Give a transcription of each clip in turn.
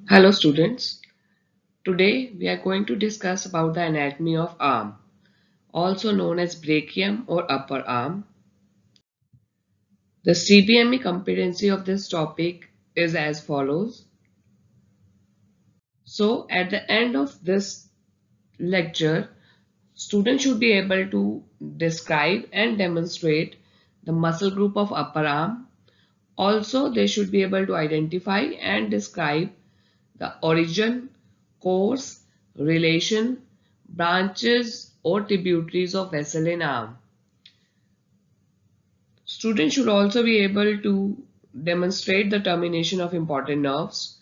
Hello students. Today we are going to discuss about the anatomy of arm, also known as brachium or upper arm. The CBME competency of this topic is as follows. So at the end of this lecture, students should be able to describe and demonstrate the muscle group of upper arm. Also, they should be able to identify and describe the origin, course, relation, branches or tributaries of vessel in arm. Students should also be able to demonstrate the termination of important nerves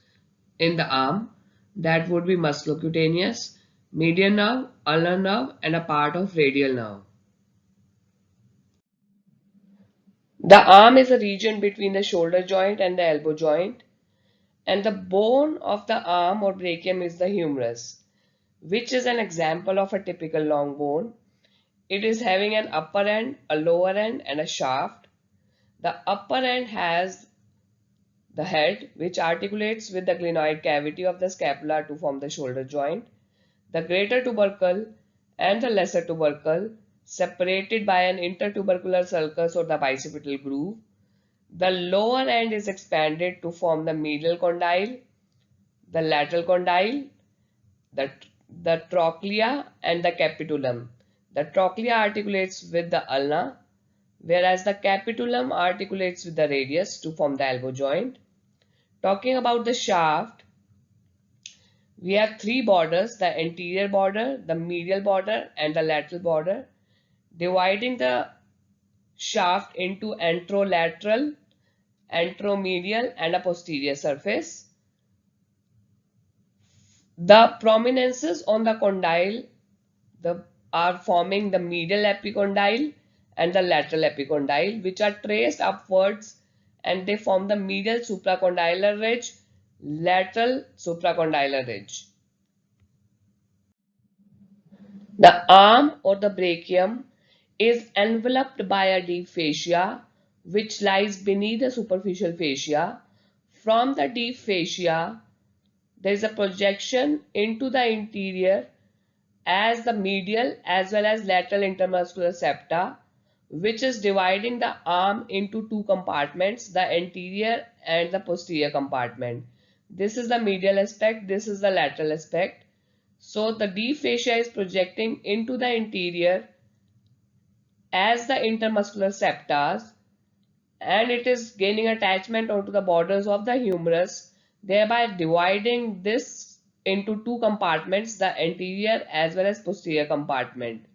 in the arm, that would be musculocutaneous, median nerve, ulnar nerve and a part of radial nerve. The arm is a region between the shoulder joint and the elbow joint, and the bone of the arm or brachium is the humerus, which is an example of a typical long bone. It is having an upper end, a lower end and a shaft. The upper end has the head, which articulates with the glenoid cavity of the scapula to form the shoulder joint. The greater tubercle and the lesser tubercle separated by an intertubercular sulcus or the bicipital groove. The lower end is expanded to form the medial condyle, the lateral condyle, the, the trochlea and the capitulum. The trochlea articulates with the ulna, whereas the capitulum articulates with the radius to form the elbow joint. Talking about the shaft, we have three borders, the anterior border, the medial border and the lateral border, dividing the shaft into anterolateral, anteromedial and a posterior surface. The prominences on the condyle are forming the medial epicondyle and the lateral epicondyle, which are traced upwards and they form the medial supracondylar ridge, lateral supracondylar ridge. The arm or the brachium is enveloped by a deep fascia which lies beneath the superficial fascia. From the deep fascia, there is a projection into the interior as the medial as well as lateral intermuscular septa, which is dividing the arm into two compartments, the anterior and the posterior compartment. This is the medial aspect, this is the lateral aspect. So the deep fascia is projecting into the interior as the intermuscular septa, and it is gaining attachment onto the borders of the humerus, thereby dividing this into two compartments, the anterior as well as posterior compartment.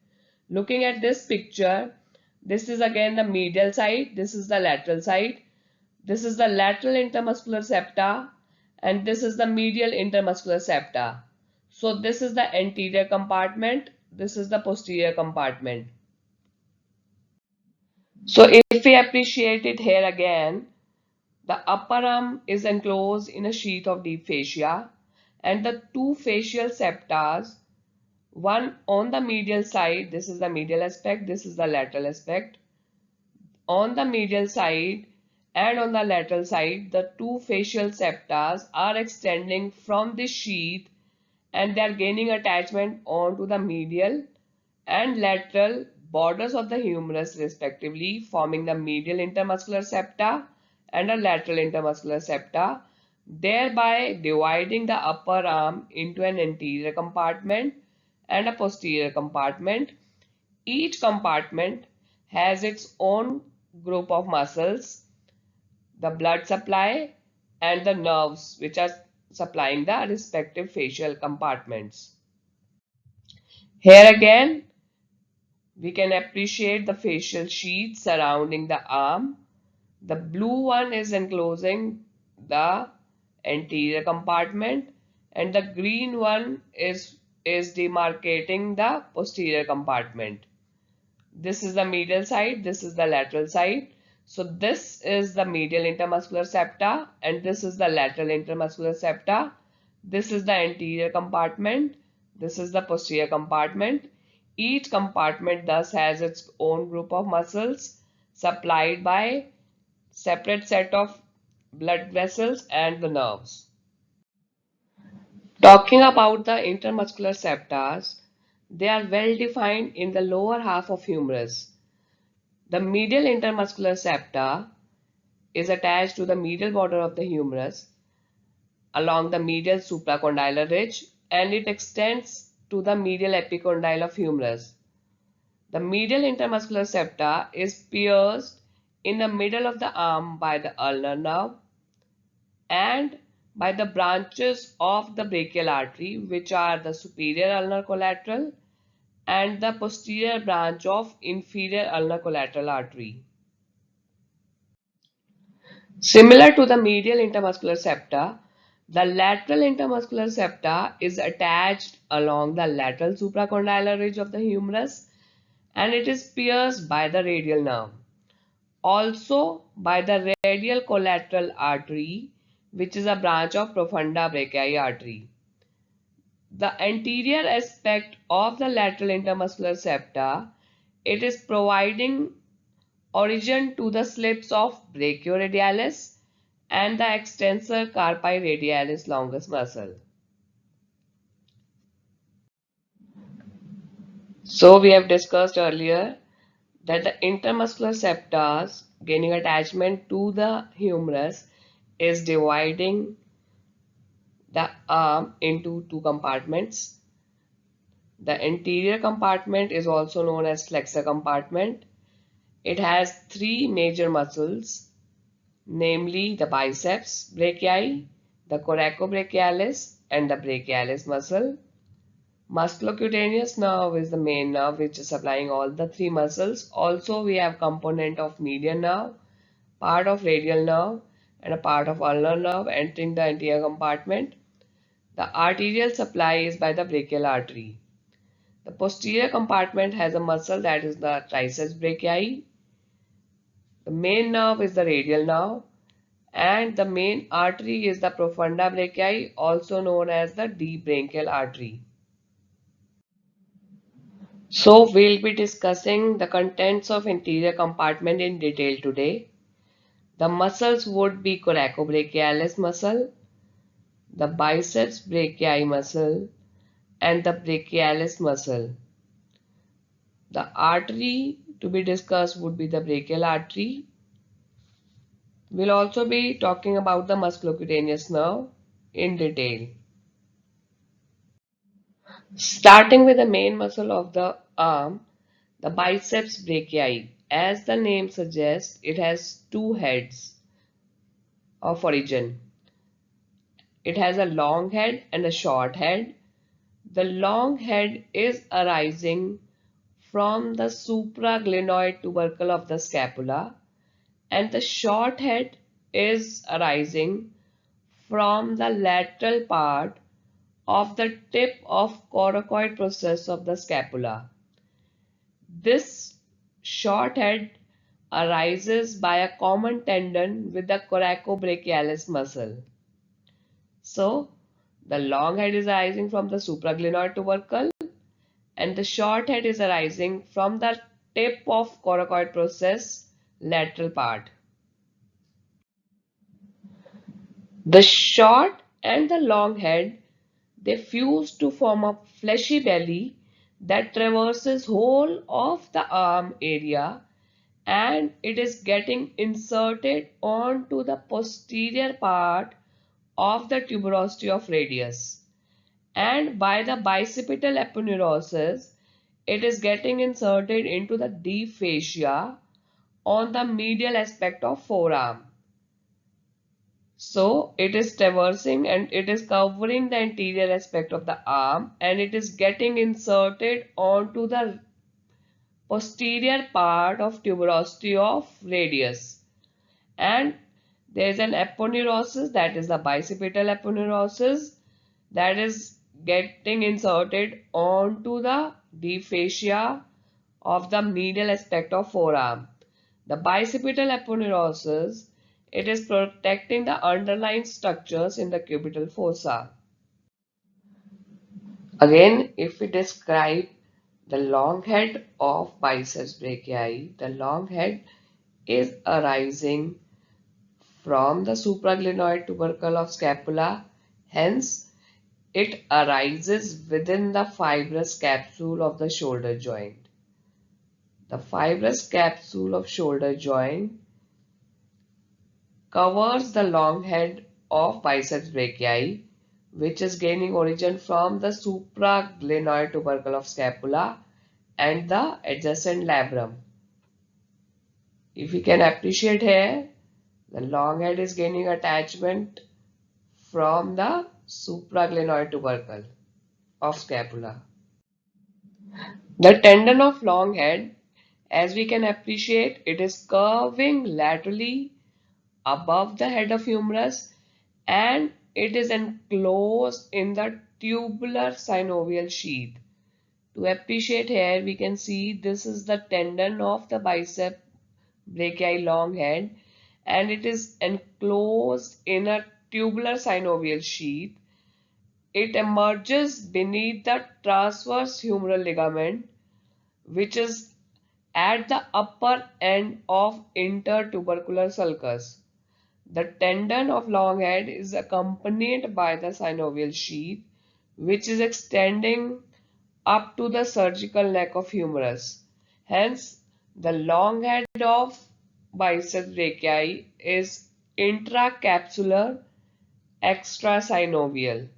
Looking at this picture, this is again the medial side, this is the lateral side, this is the lateral intermuscular septa and this is the medial intermuscular septa. So this is the anterior compartment, this is the posterior compartment. So if we appreciate it here again, the upper arm is enclosed in a sheath of deep fascia and the two fascial septa, one on the medial side, this is the medial aspect, this is the lateral aspect. On the medial side and on the lateral side, the two fascial septa are extending from the sheath and they are gaining attachment onto the medial and lateral borders of the humerus respectively, forming the medial intermuscular septa and a lateral intermuscular septa, thereby dividing the upper arm into an anterior compartment and a posterior compartment. Each compartment has its own group of muscles, the blood supply and the nerves which are supplying the respective facial compartments. Here again, we can appreciate the facial sheath surrounding the arm. The blue one is enclosing the anterior compartment and the green one is demarcating the posterior compartment. This is the medial side, this is the lateral side. So this is the medial intermuscular septa and this is the lateral intermuscular septa. This is the anterior compartment, this is the posterior compartment. Each compartment thus has its own group of muscles supplied by separate set of blood vessels and the nerves. Talking about the intermuscular septars, they are well defined in the lower half of humerus. The medial intermuscular septa is attached to the medial border of the humerus along the medial supracondylar ridge, and it extends to the medial epicondyle of humerus. The medial intermuscular septa is pierced in the middle of the arm by the ulnar nerve and by the branches of the brachial artery, which are the superior ulnar collateral and the posterior branch of inferior ulnar collateral artery. Similar to the medial intermuscular septa, the lateral intermuscular septa is attached along the lateral supracondylar ridge of the humerus, and it is pierced by the radial nerve. Also by the radial collateral artery, which is a branch of profunda brachii artery. The anterior aspect of the lateral intermuscular septa, it is providing origin to the slips of brachioradialis and the extensor carpi radialis longus muscle. So we have discussed earlier that the intermuscular septars gaining attachment to the humerus is dividing the arm into two compartments. The anterior compartment is also known as flexor compartment. It has three major muscles, namely the biceps brachii, the coracobrachialis, and the brachialis muscle. Musculocutaneous nerve is the main nerve which is supplying all the three muscles. Also, we have component of median nerve, part of radial nerve, and a part of ulnar nerve entering the anterior compartment. The arterial supply is by the brachial artery. The posterior compartment has a muscle that is the triceps brachii. The main nerve is the radial nerve, and the main artery is the profunda brachii, also known as the deep branchial artery. So we'll be discussing the contents of anterior compartment in detail today. The muscles would be coracobrachialis muscle, the biceps brachii muscle, and the brachialis muscle. The artery to be discussed would be the brachial artery. We'll also be talking about the musculocutaneous nerve in detail. Starting with the main muscle of the arm, the biceps brachii. As the name suggests, it has two heads of origin. It has a long head and a short head. The long head is arising from the supraglenoid tubercle of the scapula, and the short head is arising from the lateral part of the tip of coracoid process of the scapula. This short head arises by a common tendon with the coracobrachialis muscle. So, the long head is arising from the supraglenoid tubercle and the short head is arising from the tip of coracoid process lateral part. The short and the long head, they fuse to form a fleshy belly that traverses whole of the arm area, and it is getting inserted onto the posterior part of the tuberosity of radius, and by the bicipital aponeurosis it is getting inserted into the deep fascia on the medial aspect of forearm. So it is traversing and it is covering the anterior aspect of the arm, and it is getting inserted onto the posterior part of tuberosity of radius, and there is an aponeurosis, that is the bicipital aponeurosis, that is getting inserted onto the deep fascia of the medial aspect of forearm. The bicipital aponeurosis, it is protecting the underlying structures in the cubital fossa. Again, if we describe the long head of biceps brachii, the long head is arising from the supraglenoid tubercle of scapula. Hence, It arises within the fibrous capsule of the shoulder joint. The fibrous capsule of shoulder joint covers the long head of biceps brachii, which is gaining origin from the supraglenoid tubercle of scapula and the adjacent labrum. If you can appreciate here, the long head is gaining attachment from the supraglenoid tubercle of scapula. The tendon of long head, as we can appreciate, it is curving laterally above the head of humerus and it is enclosed in the tubular synovial sheath. To appreciate here, we can see this is the tendon of the bicep brachii long head and it is enclosed in a tubular synovial sheath. It emerges beneath the transverse humeral ligament, which is at the upper end of intertubercular sulcus. The tendon of long head is accompanied by the synovial sheath, which is extending up to the surgical neck of humerus. Hence, the long head of biceps brachii is intracapsular extrasynovial.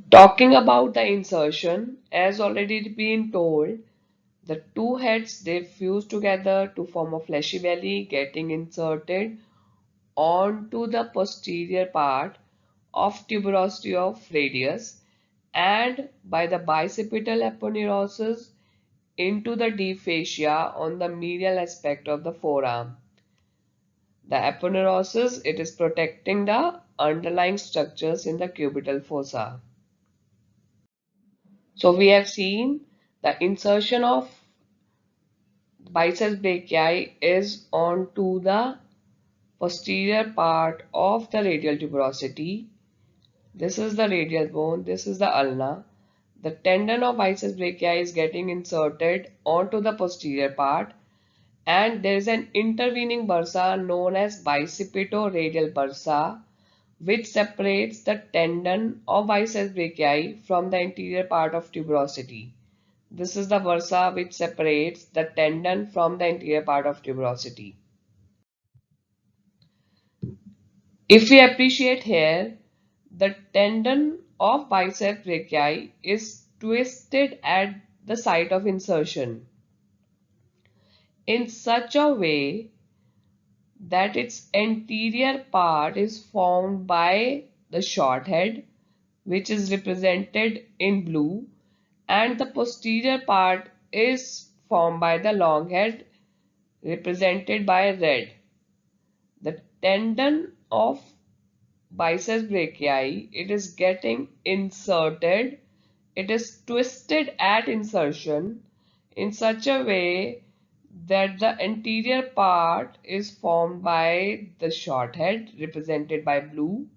Talking about the insertion, as already been told, the two heads they fuse together to form a fleshy belly getting inserted onto the posterior part of tuberosity of radius and by the bicipital aponeurosis into the deep fascia on the medial aspect of the forearm. The aponeurosis, it is protecting the underlying structures in the cubital fossa. So we have seen the insertion of biceps brachii is onto the posterior part of the radial tuberosity. This is the radial bone, this is the ulna. The tendon of biceps brachii is getting inserted onto the posterior part and there is an intervening bursa known as bicipito-radial bursa which separates the tendon of biceps brachii from the interior part of tuberosity. This is the bursa which separates the tendon from the interior part of tuberosity. If we appreciate here, the tendon of biceps brachii is twisted at the site of insertion in such a way that its anterior part is formed by the short head, which is represented in blue, and the posterior part is formed by the long head, represented by red. The tendon of biceps brachii, it is getting inserted, it is twisted at insertion in such a way that the anterior part is formed by the short head represented by blue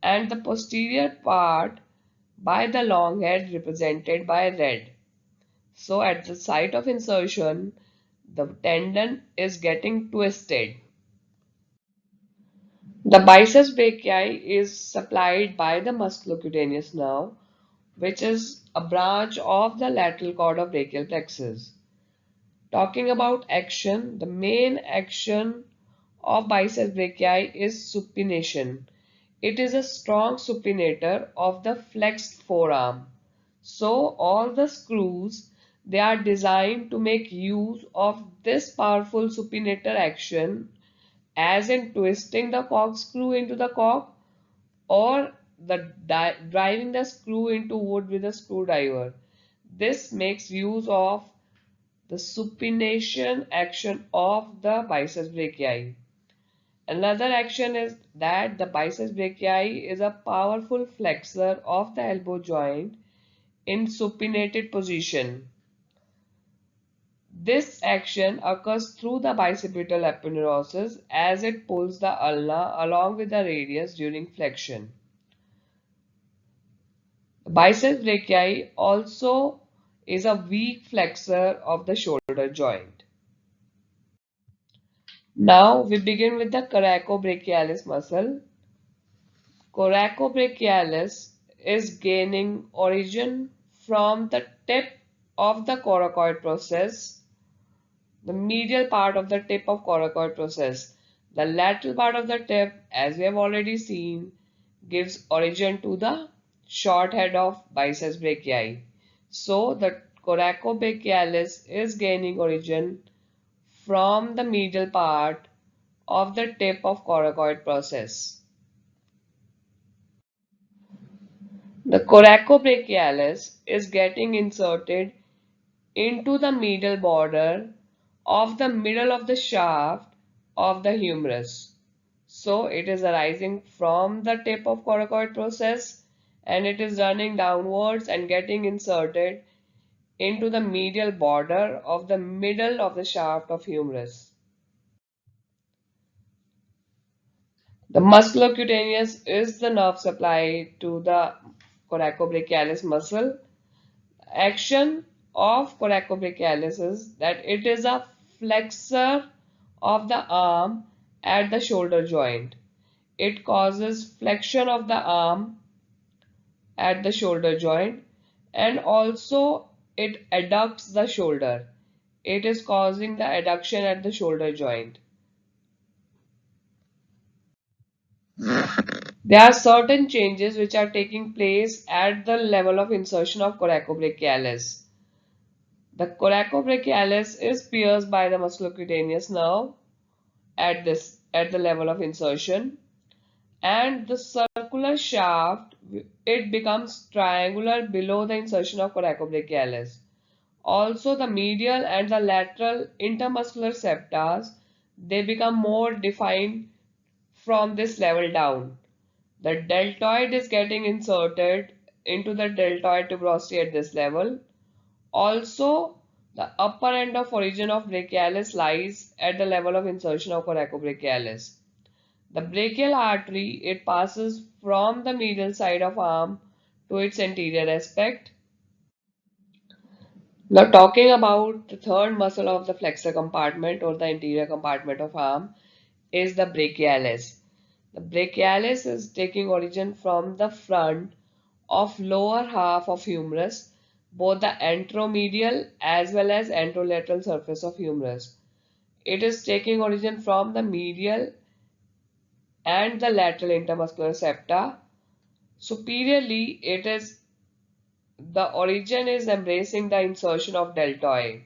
and the posterior part by the long head represented by red. So at the site of insertion, the tendon is getting twisted. The biceps brachii is supplied by the musculocutaneous nerve, which is a branch of the lateral cord of brachial plexus. Talking about action, the main action of biceps brachii is supination. It is a strong supinator of the flexed forearm. So all the screws, they are designed to make use of this powerful supinator action as in twisting the corkscrew into the cork or the driving the screw into wood with a screwdriver. This makes use of the supination action of the biceps brachii. Another action is that the biceps brachii is a powerful flexor of the elbow joint in supinated position. This action occurs through the bicipital aponeurosis as it pulls the ulna along with the radius during flexion. The biceps brachii also is a weak flexor of the shoulder joint. Now we begin with the coracobrachialis muscle. coracobrachialis is gaining origin from the tip of the coracoid process, the medial part of the tip of coracoid process. The lateral part of the tip, as we have already seen, gives origin to the short head of biceps brachii. So the coracobrachialis is gaining origin from the medial part of the tip of coracoid process. The coracobrachialis is getting inserted into the medial border of the middle of the shaft of the humerus. So it is arising from the tip of coracoid process and it is running downwards and getting inserted into the medial border of the middle of the shaft of humerus. The musculocutaneous is the nerve supply to the coracobrachialis muscle. Action of coracobrachialis is that it is a flexor of the arm at the shoulder joint. It causes flexion of the arm at the shoulder joint and also it adducts the shoulder. It is causing the adduction at the shoulder joint. There are certain changes which are taking place at the level of insertion of coracobrachialis. The coracobrachialis is pierced by the musculocutaneous nerve at the level of insertion, and the circular shaft it becomes triangular below the insertion of coracobrachialis. Also, the medial and the lateral intermuscular septa they become more defined from this level down. The deltoid is getting inserted into the deltoid tuberosity at this level. Also, the upper end of origin of brachialis lies at the level of insertion of coracobrachialis. The brachial artery, it passes from the medial side of arm to its anterior aspect. Now talking about the third muscle of the flexor compartment or the anterior compartment of arm is the brachialis. The brachialis is taking origin from the front of lower half of humerus, both the anteromedial as well as anterolateral surface of humerus. It is taking origin from the medial and the lateral intermuscular septa. Superiorly, it is the origin is embracing the insertion of deltoid.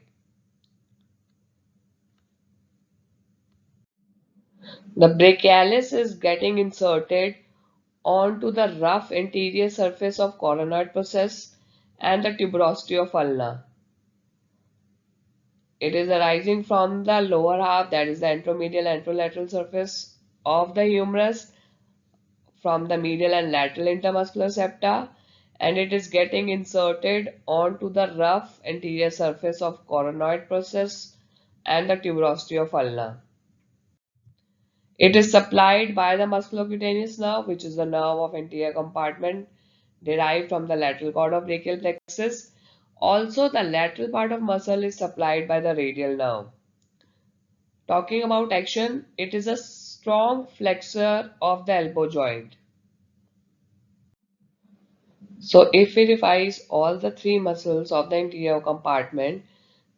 The brachialis is getting inserted onto the rough anterior surface of coronoid process and the tuberosity of ulna. It is arising from the lower half, that is the anteromedial anterolateral surface of the humerus, from the medial and lateral intermuscular septa, and it is getting inserted onto the rough anterior surface of coronoid process and the tuberosity of ulna. It is supplied by the musculocutaneous nerve, which is the nerve of anterior compartment derived from the lateral cord of brachial plexus. Also, the lateral part of muscle is supplied by the radial nerve. Talking about action, it is a strong flexor of the elbow joint. So if we revise all the three muscles of the anterior compartment,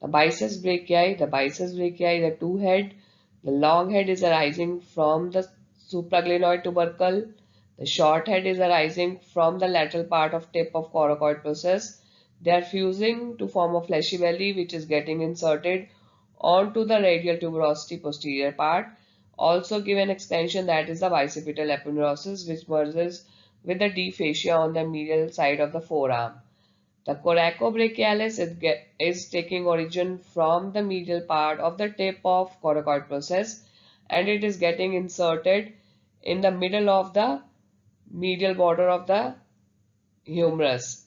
the biceps brachii, the two head, the long head is arising from the supraglenoid tubercle, the short head is arising from the lateral part of tip of coracoid process. They are fusing to form a fleshy belly which is getting inserted onto the radial tuberosity posterior part. Also give an extension, that is the bicipital aponeurosis, which merges with the deep fascia on the medial side of the forearm. The coracobrachialis is taking origin from the medial part of the tip of coracoid process and it is getting inserted in the middle of the medial border of the humerus.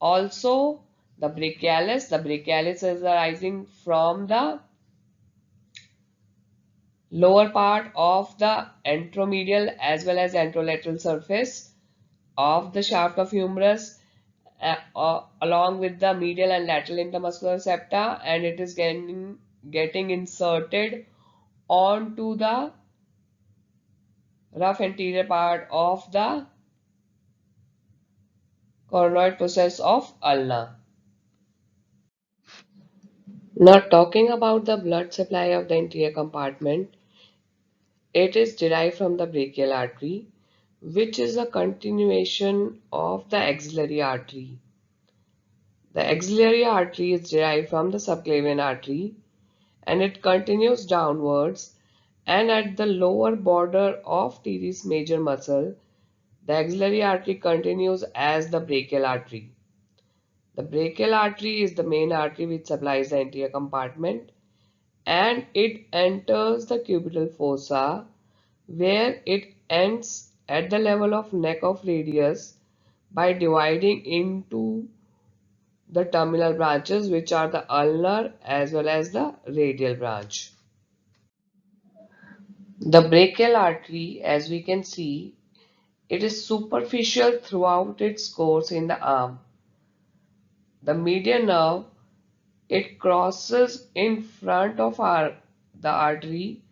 Also, the brachialis is arising from the lower part of the anteromedial as well as anterolateral surface of the shaft of humerus along with the medial and lateral intermuscular septa, and it is getting, inserted onto the rough anterior part of the coronoid process of ulna. Now talking about the blood supply of the anterior compartment, it is derived from the brachial artery, which is a continuation of the axillary artery. The axillary artery is derived from the subclavian artery and it continues downwards, and at the lower border of teres major muscle, the axillary artery continues as the brachial artery. The brachial artery is the main artery which supplies the anterior compartment, and it enters the cubital fossa where it ends at the level of neck of radius by dividing into the terminal branches, which are the ulnar as well as the radial branch. The brachial artery, as we can see, it is superficial throughout its course in the arm. The median nerve, it crosses in front of the artery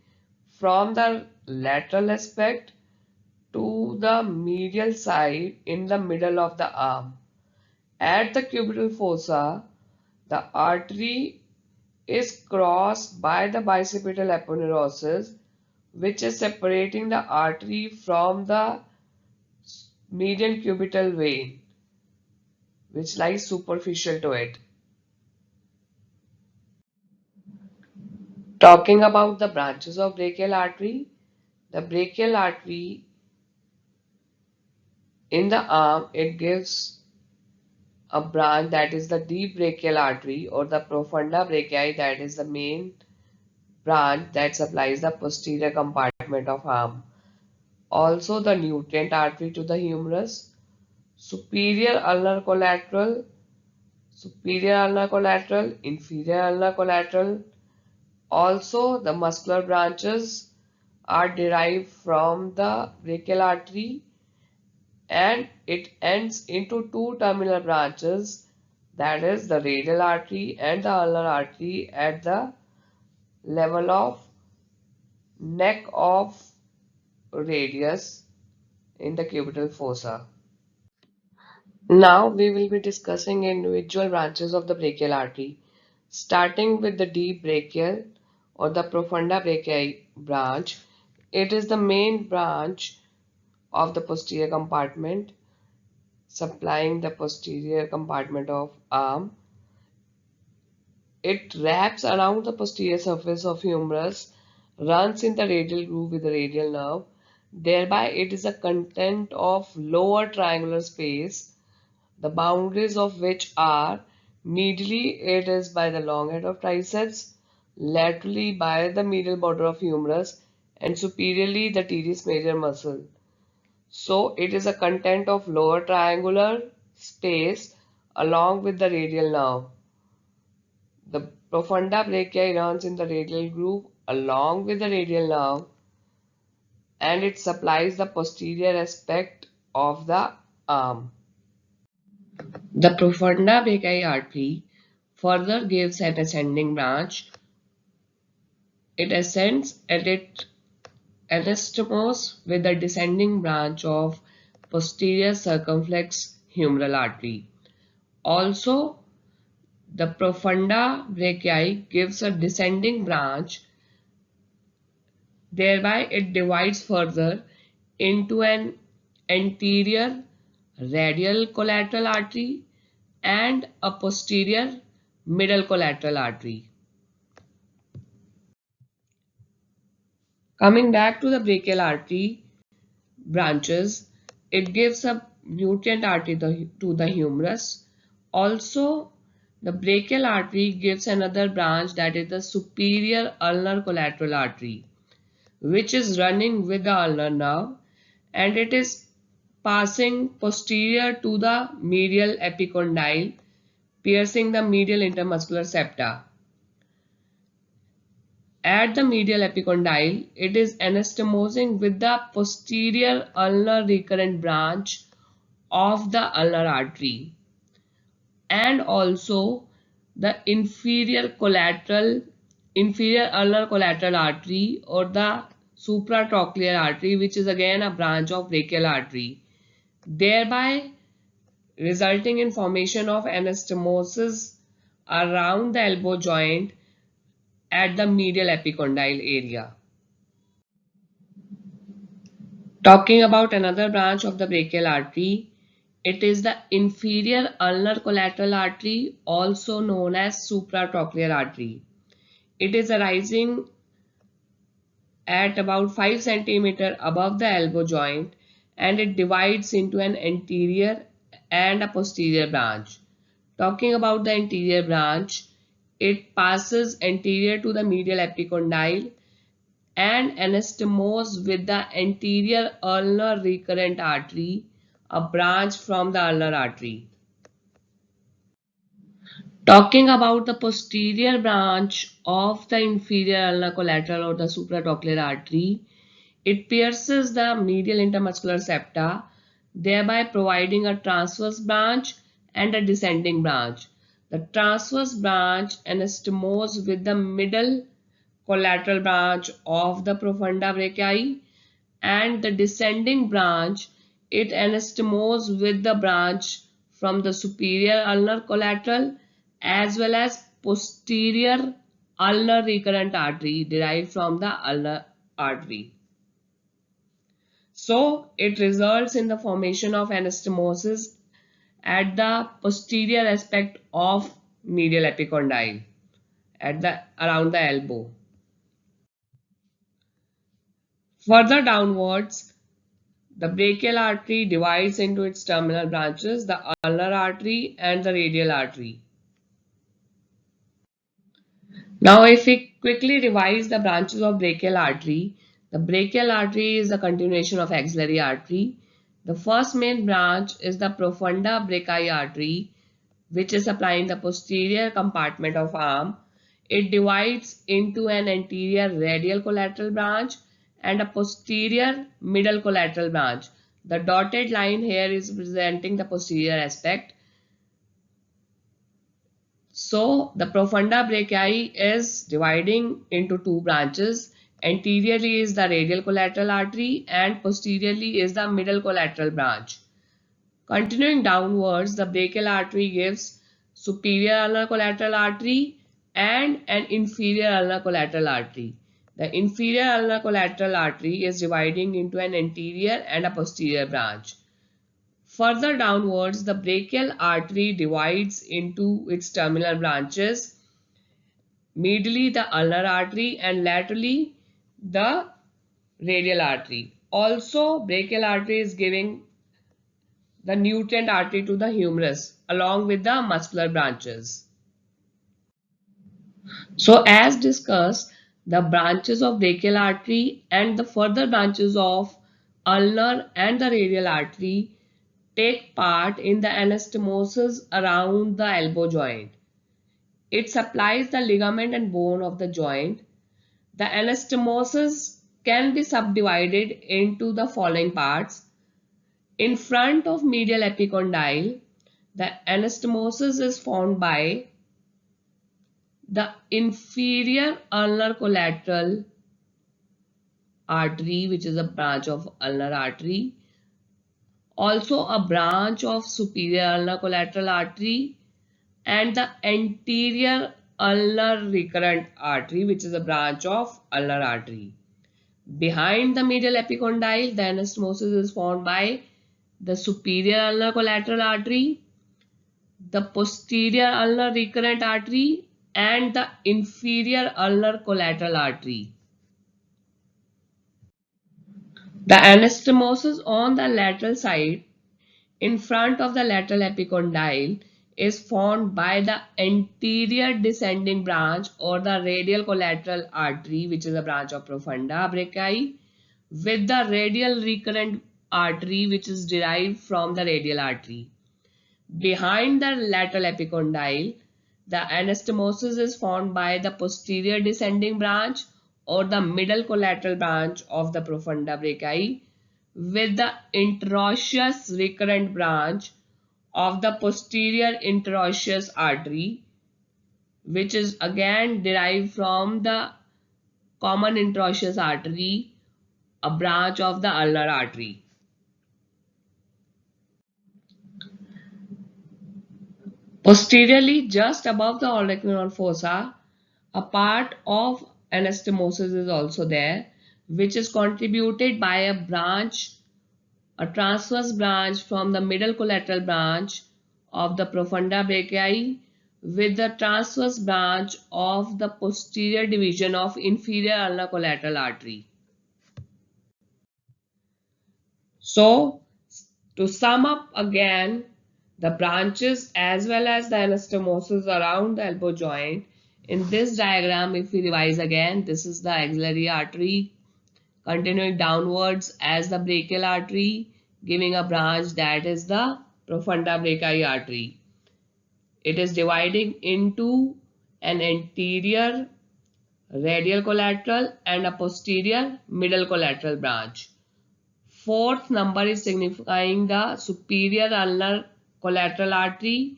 from the lateral aspect to the medial side in the middle of the arm. At the cubital fossa, the artery is crossed by the bicipital aponeurosis, which is separating the artery from the median cubital vein, which lies superficial to it. Talking about the branches of brachial artery, the brachial artery in the arm, it gives a branch that is the deep brachial artery or the profunda brachii, that is the main branch that supplies the posterior compartment of arm. Also the nutrient artery to the humerus, superior ulnar collateral, inferior ulnar collateral. Also the muscular branches are derived from the brachial artery, and it ends into two terminal branches, that is the radial artery and the ulnar artery at the level of neck of radius in the cubital fossa. Now we will be discussing individual branches of the brachial artery, starting with the deep brachial or the profunda brachii branch. It is the main branch of the posterior compartment, supplying the posterior compartment of arm. It wraps around the posterior surface of humerus, runs in the radial groove with the radial nerve. Thereby, it is a content of lower triangular space, the boundaries of which are medially it is by the long head of triceps, laterally by the medial border of humerus, and superiorly the teres major muscle. So it is a content of lower triangular space along with the radial nerve. The profunda brachii runs in the radial groove along with the radial nerve, and it supplies the posterior aspect of the arm. The profunda brachii artery further gives an ascending branch. It ascends and it anastomoses with the descending branch of posterior circumflex humeral artery. Also, the profunda brachii gives a descending branch, thereby it divides further into an anterior radial collateral artery and a posterior middle collateral artery. Coming back to the brachial artery branches, it gives a nutrient artery to the humerus. Also, the brachial artery gives another branch, that is the superior ulnar collateral artery, which is running with the ulnar nerve, and it is passing posterior to the medial epicondyle, piercing the medial intermuscular septa. At the medial epicondyle, it is anastomosing with the posterior ulnar recurrent branch of the ulnar artery, and also the inferior ulnar collateral artery or the supratrochlear artery, which is again a branch of brachial artery, thereby resulting in formation of anastomosis around the elbow joint at the medial epicondyle area. Talking about another branch of the brachial artery, it is the inferior ulnar collateral artery, also known as supratrochlear artery. It is arising at about 5 cm above the elbow joint, and it divides into an anterior and a posterior branch. Talking about the anterior branch, it passes anterior to the medial epicondyle and anastomose with the anterior ulnar recurrent artery, a branch from the ulnar artery. Talking about the posterior branch of the inferior ulnar collateral or the supratrochlear artery, it pierces the medial intermuscular septa, thereby providing a transverse branch and a descending branch. The transverse branch anastomoses with the middle collateral branch of the profunda brachii, and the descending branch it anastomoses with the branch from the superior ulnar collateral as well as posterior ulnar recurrent artery derived from the ulnar artery. So it results in the formation of anastomosis at the posterior aspect of medial epicondyle at the around the elbow. Further downwards, the brachial artery divides into its terminal branches, the ulnar artery and the radial artery. Now, if we quickly revise the branches of brachial artery, the brachial artery is a continuation of axillary artery. The first main branch is the profunda brachii artery, which is supplying the posterior compartment of arm. It divides into an anterior radial collateral branch and a posterior middle collateral branch. The dotted line here is representing the posterior aspect. So the profunda brachii is dividing into two branches. Anteriorly is the radial collateral artery and posteriorly is the middle collateral branch. Continuing downwards, the brachial artery gives superior ulnar collateral artery and an inferior ulnar collateral artery. The inferior ulnar collateral artery is dividing into an anterior and a posterior branch. Further downwards, the brachial artery divides into its terminal branches, medially the ulnar artery and laterally the radial artery. Also, brachial artery is giving the nutrient artery to the humerus along with the muscular branches. So as discussed, the branches of brachial artery and the further branches of ulnar and the radial artery take part in the anastomosis around the elbow joint. It supplies the ligament and bone of the joint. The anastomosis can be subdivided into the following parts. In front of medial epicondyle, the anastomosis is formed by the inferior ulnar collateral artery, which is a branch of ulnar artery, also a branch of superior ulnar collateral artery, and the anterior ulnar recurrent artery, which is a branch of ulnar artery. Behind the medial epicondyle, the anastomosis is formed by the superior ulnar collateral artery, the posterior ulnar recurrent artery, and the inferior ulnar collateral artery. The anastomosis on the lateral side in front of the lateral epicondyle is formed by the anterior descending branch or the radial collateral artery, which is a branch of profunda brachii, with the radial recurrent artery, which is derived from the radial artery. Behind the lateral epicondyle, the anastomosis is formed by the posterior descending branch or the middle collateral branch of the profunda brachii with the interosseous recurrent branch of the posterior interosseous artery, which is again derived from the common interosseous artery a branch of the ulnar artery. Posteriorly, just above the olecranon fossa, a part of anastomosis is also there, which is contributed by a branch, a transverse branch from the middle collateral branch of the profunda brachii with the transverse branch of the posterior division of inferior ulnar collateral artery. So, to sum up again, the branches as well as the anastomosis around the elbow joint. In this diagram, if we revise again, this is the axillary artery continuing downwards as the brachial artery, giving a branch that is the profunda brachii artery. It is dividing into an anterior radial collateral and a posterior middle collateral branch. Fourth number is signifying the superior ulnar collateral artery,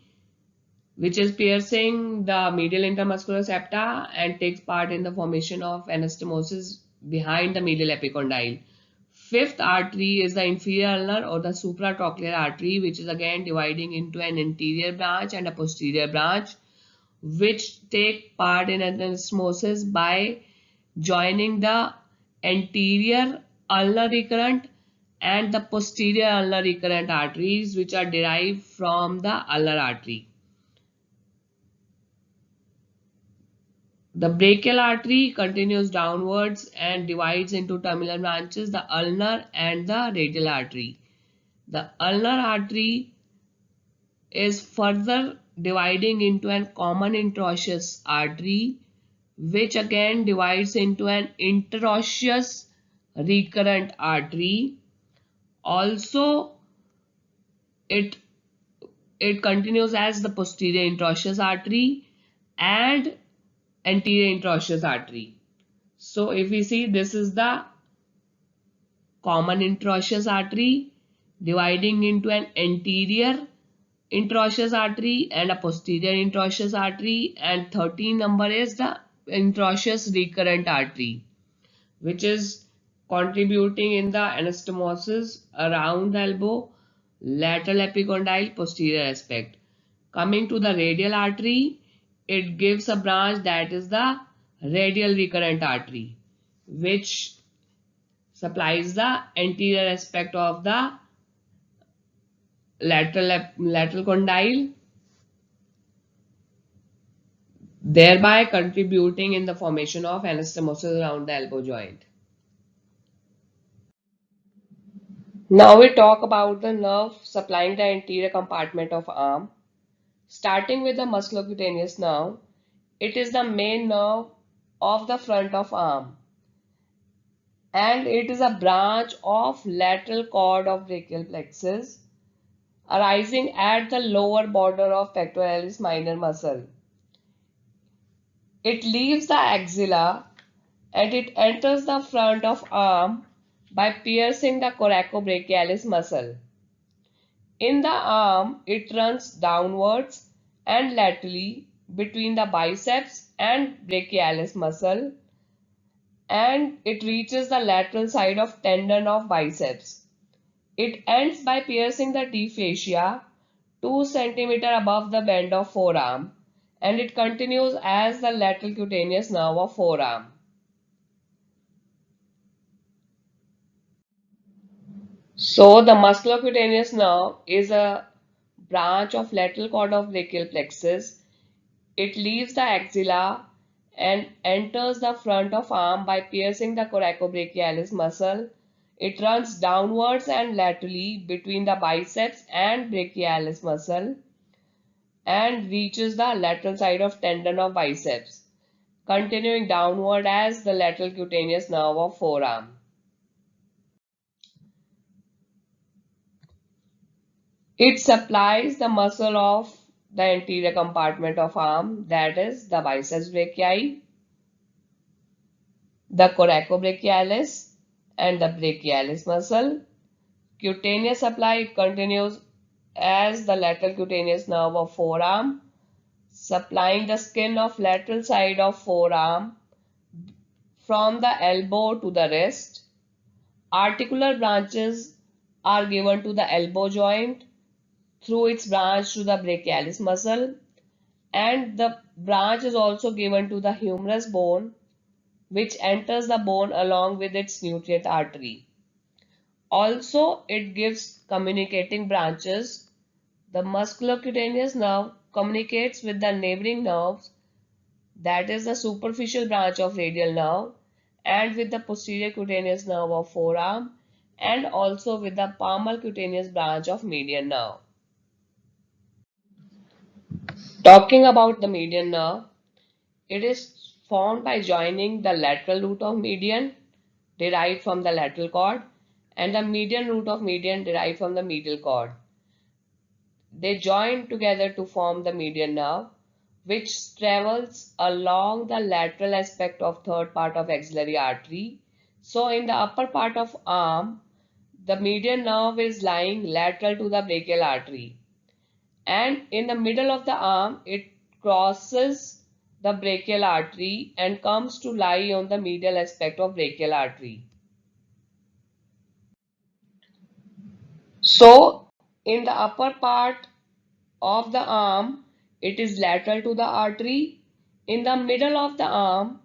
which is piercing the medial intermuscular septa and takes part in the formation of anastomosis behind the medial epicondyle. Fifth artery is the inferior ulnar or the supratrochlear artery, which is again dividing into an anterior branch and a posterior branch, which take part in anastomosis by joining the anterior ulnar recurrent and the posterior ulnar recurrent arteries, which are derived from the ulnar artery. The brachial artery continues downwards and divides into terminal branches, the ulnar and the radial artery. The ulnar artery is further dividing into a common interosseous artery, which again divides into an interosseous recurrent artery. Also, it continues as the posterior interosseous artery and anterior interosseous artery. So if we see, this is the common interosseous artery dividing into an anterior interosseous artery and a posterior interosseous artery, and 13 number is the interosseous recurrent artery, which is contributing in the anastomosis around the elbow, lateral epicondyle, posterior aspect. Coming to the radial artery, it gives a branch that is the radial recurrent artery, which supplies the anterior aspect of the lateral condyle, thereby contributing in the formation of anastomosis around the elbow joint. Now we talk about the nerve supplying the anterior compartment of arm. Starting with the musculocutaneous nerve, it is the main nerve of the front of arm, and it is a branch of lateral cord of brachial plexus arising at the lower border of pectoralis minor muscle. It leaves the axilla and it enters the front of arm by piercing the coracobrachialis muscle. In the arm, it runs downwards and laterally between the biceps and brachialis muscle, and it reaches the lateral side of tendon of biceps. It ends by piercing the deep fascia 2 cm above the bend of forearm, and it continues as the lateral cutaneous nerve of forearm. So the musculocutaneous nerve is a branch of lateral cord of brachial plexus. It leaves the axilla and enters the front of arm by piercing the coracobrachialis muscle. It runs downwards and laterally between the biceps and brachialis muscle and reaches the lateral side of tendon of biceps, continuing downward as the lateral cutaneous nerve of forearm. It supplies the muscle of the anterior compartment of arm, that is the biceps brachii, the coracobrachialis and the brachialis muscle. Cutaneous supply continues as the lateral cutaneous nerve of forearm, supplying the skin of lateral side of forearm from the elbow to the wrist. Articular branches are given to the elbow joint through its branch to the brachialis muscle, and the branch is also given to the humerus bone, which enters the bone along with its nutrient artery. Also, it gives communicating branches. The musculocutaneous nerve communicates with the neighboring nerves, that is the superficial branch of radial nerve, and with the posterior cutaneous nerve of forearm, and also with the palmar cutaneous branch of median nerve. Talking about the median nerve, it is formed by joining the lateral root of median derived from the lateral cord and the median root of median derived from the medial cord. They join together to form the median nerve, which travels along the lateral aspect of third part of axillary artery. So in the upper part of arm, the median nerve is lying lateral to the brachial artery, and in the middle of the arm it crosses the brachial artery and comes to lie on the medial aspect of brachial artery. So in the upper part of the arm, it is lateral to the artery. In the middle of the arm,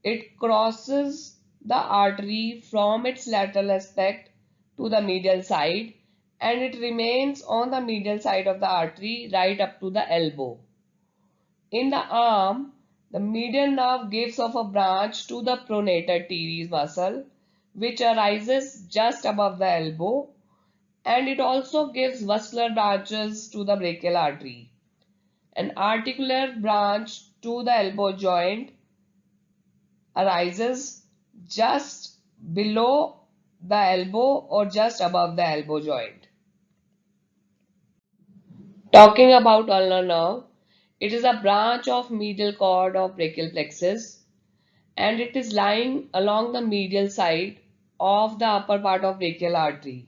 it crosses the artery from its lateral aspect to the medial side, and it remains on the medial side of the artery right up to the elbow. In the arm, the median nerve gives off a branch to the pronator teres muscle, which arises just above the elbow, and it also gives vascular branches to the brachial artery. An articular branch to the elbow joint arises just below the elbow or just above the elbow joint. Talking about ulnar nerve, it is a branch of medial cord of brachial plexus, and it is lying along the medial side of the upper part of brachial artery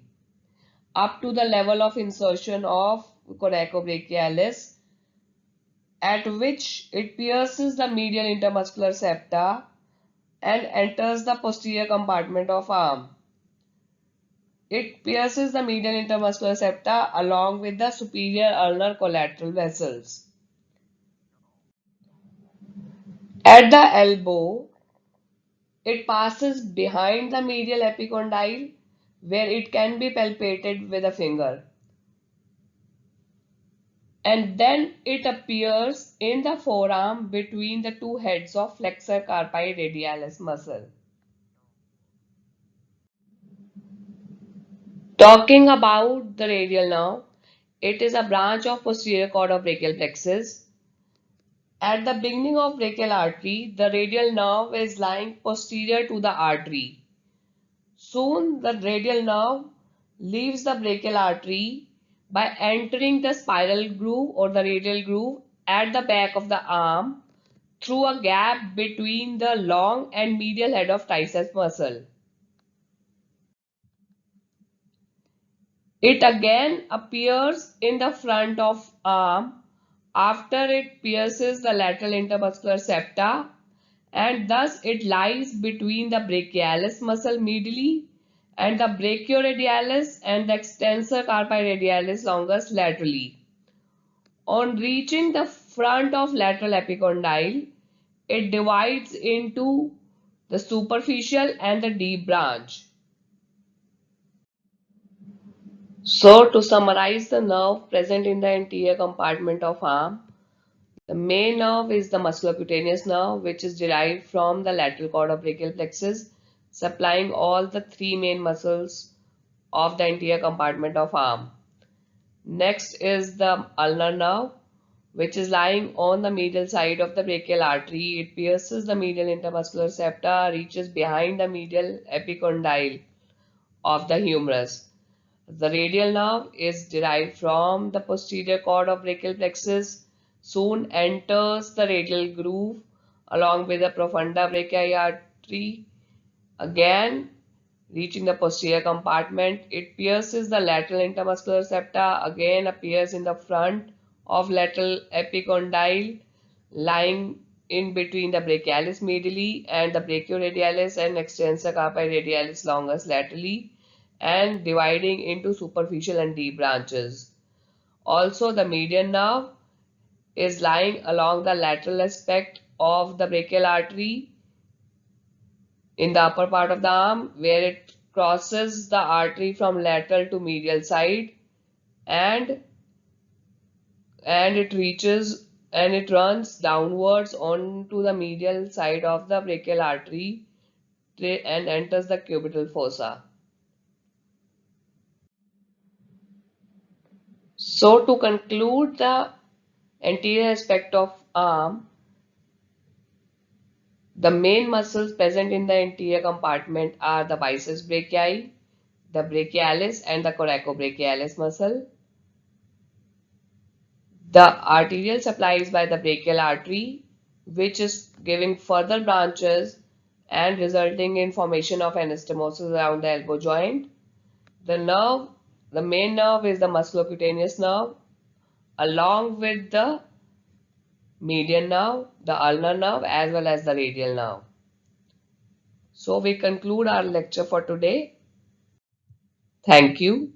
up to the level of insertion of coracobrachialis, at which it pierces the medial intermuscular septa and enters the posterior compartment of arm. It pierces the medial intermuscular septa along with the superior ulnar collateral vessels. At the elbow, it passes behind the medial epicondyle, where it can be palpated with a finger. And then it appears in the forearm between the two heads of flexor carpi radialis muscle. Talking about the radial nerve, it is a branch of posterior cord of brachial plexus. At the beginning of brachial artery, the radial nerve is lying posterior to the artery. Soon the radial nerve leaves the brachial artery by entering the spiral groove or the radial groove at the back of the arm through a gap between the long and medial head of triceps muscle. It again appears in the front of arm after it pierces the lateral intermuscular septa, and thus it lies between the brachialis muscle medially and the brachioradialis and the extensor carpi radialis longus laterally. On reaching the front of lateral epicondyle, it divides into the superficial and the deep branch. So, to summarize the nerve present in the anterior compartment of arm, the main nerve is the musculocutaneous nerve, which is derived from the lateral cord of brachial plexus, supplying all the three main muscles of the anterior compartment of arm. Next is the ulnar nerve, which is lying on the medial side of the brachial artery. It pierces the medial intermuscular septa, reaches behind the medial epicondyle of the humerus. The radial nerve is derived from the posterior cord of brachial plexus, soon enters the radial groove along with the profunda brachii artery. Again, reaching the posterior compartment, it pierces the lateral intermuscular septa, again appears in the front of lateral epicondyle, lying in between the brachialis medially and the brachioradialis and extensor carpi radialis longus laterally and dividing into superficial and deep branches. Also, the median nerve is lying along the lateral aspect of the brachial artery in the upper part of the arm where it crosses the artery from lateral to medial side and it runs downwards onto the medial side of the brachial artery and enters the cubital fossa. So to conclude the anterior aspect of arm, the main muscles present in the anterior compartment are the biceps brachii, the brachialis and the coracobrachialis muscle. The arterial supply is by the brachial artery, which is giving further branches and resulting in formation of anastomosis around the elbow joint. The main nerve is the musculocutaneous nerve, along with the median nerve, the ulnar nerve, as well as the radial nerve. So we conclude our lecture for today. Thank you.